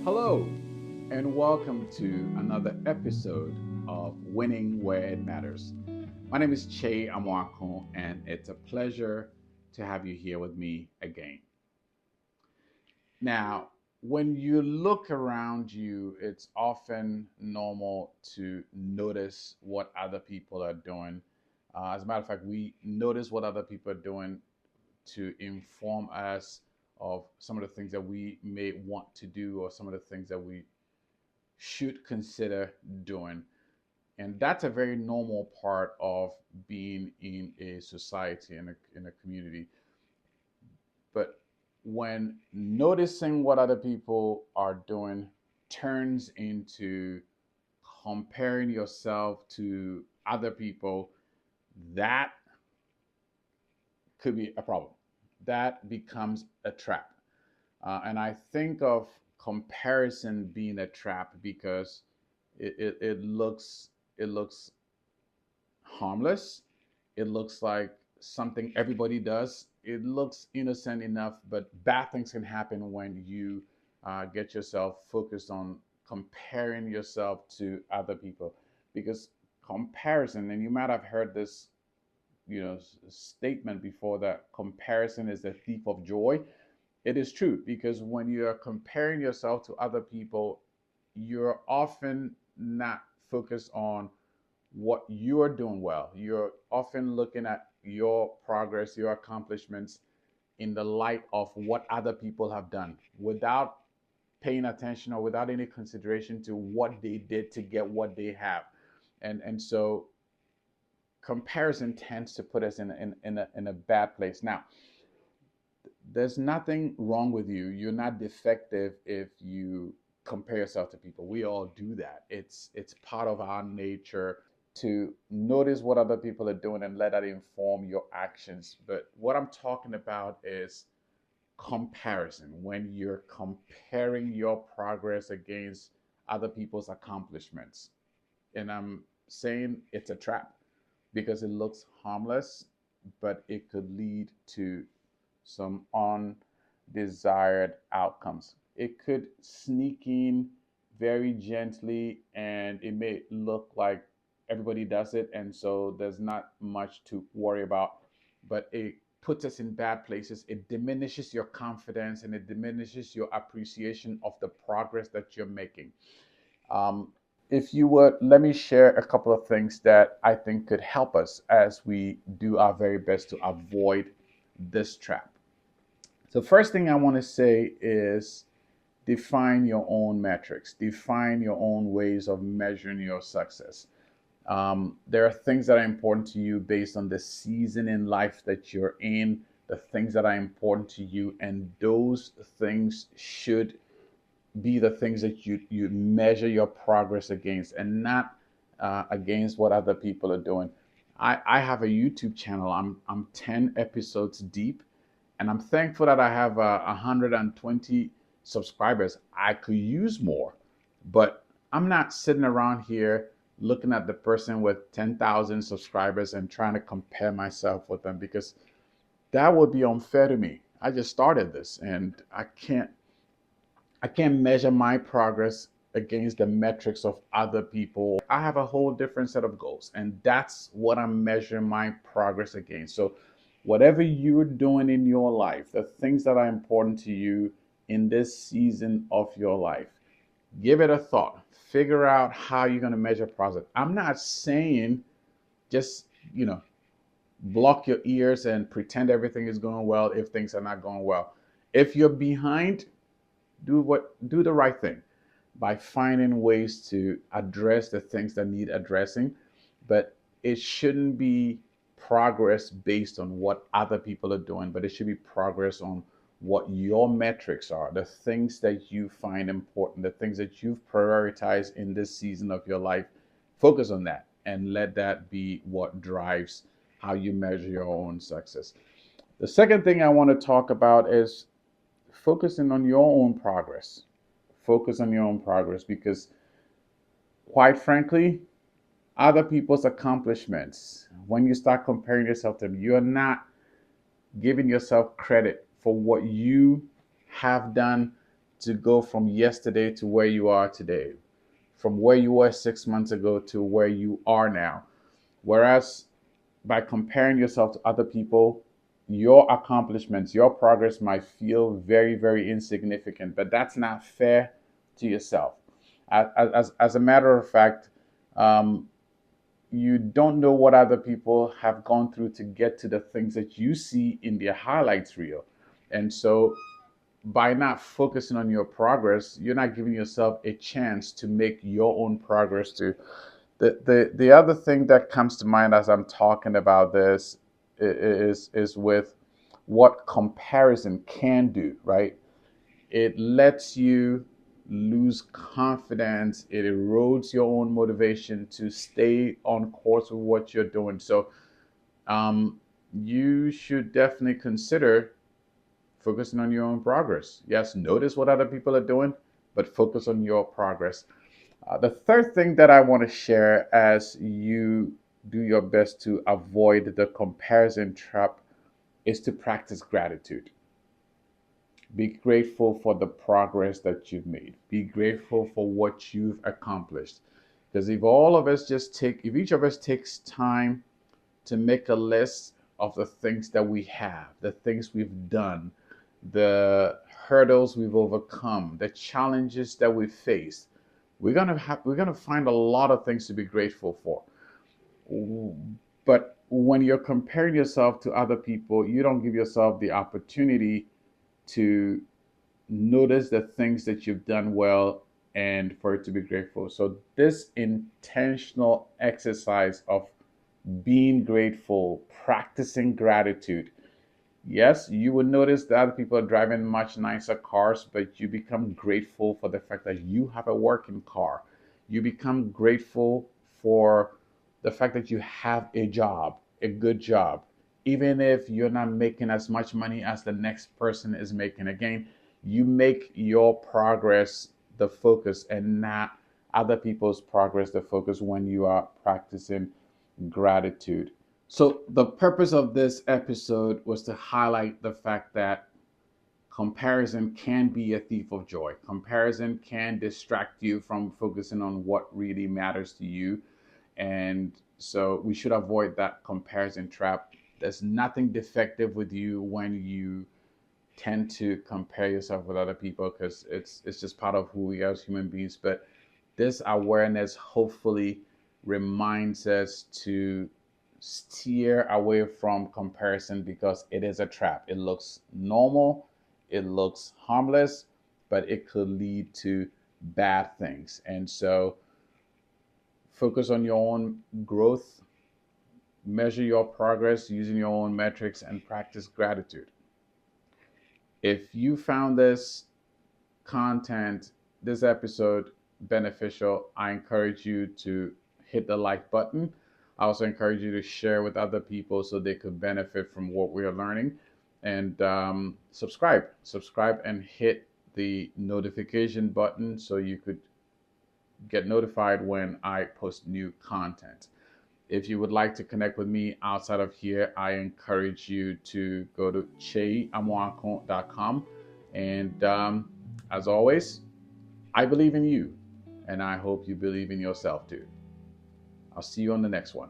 Hello, and welcome to another episode of Winning Where It Matters. My name is Kyei Amoako, and it's a pleasure to have you here with me again. Now, when you look around you, it's often normal to notice what other people are doing. As a matter of fact, we notice what other people are doing to inform us of some of the things that we may want to do or some of the things that we should consider doing. And that's a very normal part of being in a society, in a community. But when noticing what other people are doing turns into comparing yourself to other people, that could be a problem. That becomes a trap. And I think of comparison being a trap because it looks harmless. It looks like something everybody does. It looks innocent enough, but bad things can happen when you get yourself focused on comparing yourself to other people. Because comparison, and you might have heard this, statement before, that comparison is the thief of joy. It is true because when you are comparing yourself to other people, you're often not focused on what you are doing well. You're often looking at your progress, your accomplishments in the light of what other people have done without paying attention or without any consideration to what they did to get what they have. And so comparison tends to put us in a bad place. Now, there's nothing wrong with you. You're not defective if you compare yourself to people. We all do that. It's part of our nature to notice what other people are doing and let that inform your actions. But what I'm talking about is comparison. When you're comparing your progress against other people's accomplishments. And I'm saying it's a trap because it looks harmless, but it could lead to some undesired outcomes. It could sneak in very gently and it may look like everybody does it, and so there's not much to worry about, but it puts us in bad places. It diminishes your confidence and it diminishes your appreciation of the progress that you're making. Um, if you would, let me share a couple of things that I think could help us as we do our very best to avoid this trap. So, first thing I want to say is define your own metrics, define your own ways of measuring your success. There are things that are important to you based on the season in life that you're in, the things that are important to you, and those things should be the things that you measure your progress against, and not against what other people are doing. I have a YouTube channel. I'm 10 episodes deep, and I'm thankful that I have 120 subscribers. I could use more, but I'm not sitting around here looking at the person with 10,000 subscribers and trying to compare myself with them, because that would be unfair to me. I just started this and I can't measure my progress against the metrics of other people. I have a whole different set of goals, and that's what I'm measuring my progress against. So, whatever you're doing in your life, the things that are important to you in this season of your life, give it a thought. Figure out how you're going to measure progress. I'm not saying just, block your ears and pretend everything is going well if things are not going well. If you're behind, do the right thing by finding ways to address the things that need addressing, but it shouldn't be progress based on what other people are doing, but it should be progress on what your metrics are, the things that you find important, the things that you've prioritized in this season of your life. Focus on that and let that be what drives how you measure your own success. The second thing I want to talk about is focusing on your own progress. Focus on your own progress because, quite frankly, other people's accomplishments, when you start comparing yourself to them, you're not giving yourself credit for what you have done to go from yesterday to where you are today, from where you were 6 months ago to where you are now. Whereas by comparing yourself to other people, your accomplishments, your progress might feel very, very insignificant, but that's not fair to yourself. As a matter of fact, um, you don't know what other people have gone through to get to the things that you see in their highlights reel. And so by not focusing on your progress, you're not giving yourself a chance to make your own progress too. The other thing that comes to mind as I'm talking about this is with what comparison can do, right? It lets you lose confidence. It erodes your own motivation to stay on course with what you're doing. So um, you should definitely consider focusing on your own progress. Yes, notice what other people are doing, but focus on your progress. The third thing that I want to share as you do your best to avoid the comparison trap is to practice gratitude. Be grateful for the progress that you've made. Be grateful for what you've accomplished. Because if each of us takes time to make a list of the things that we have, the things we've done, the hurdles we've overcome, the challenges that we face, we're gonna find a lot of things to be grateful for. But when you're comparing yourself to other people, you don't give yourself the opportunity to notice the things that you've done well and for it to be grateful. So this intentional exercise of being grateful, practicing gratitude. Yes, you will notice that other people are driving much nicer cars, but you become grateful for the fact that you have a working car. You become grateful for the fact that you have a job, a good job, even if you're not making as much money as the next person is making. Again, you make your progress the focus and not other people's progress the focus when you are practicing gratitude. So, the purpose of this episode was to highlight the fact that comparison can be a thief of joy. Comparison can distract you from focusing on what really matters to you. And so, we should avoid that comparison trap. There's nothing defective with you when you tend to compare yourself with other people because it's just part of who we are as human beings. But this awareness hopefully reminds us to steer away from comparison because it is a trap. It looks normal, it looks harmless, but it could lead to bad things. And so focus on your own growth, measure your progress using your own metrics, and practice gratitude. If you found content, this episode beneficial, I encourage you to hit the like button. I also encourage you to share with other people so they could benefit from what we are learning. And subscribe, and hit the notification button so you could get notified when I post new content. If you would like to connect with me outside of here, I encourage you to go to kyeamoako.com. And as always, I believe in you, and I hope you believe in yourself too. I'll see you on the next one.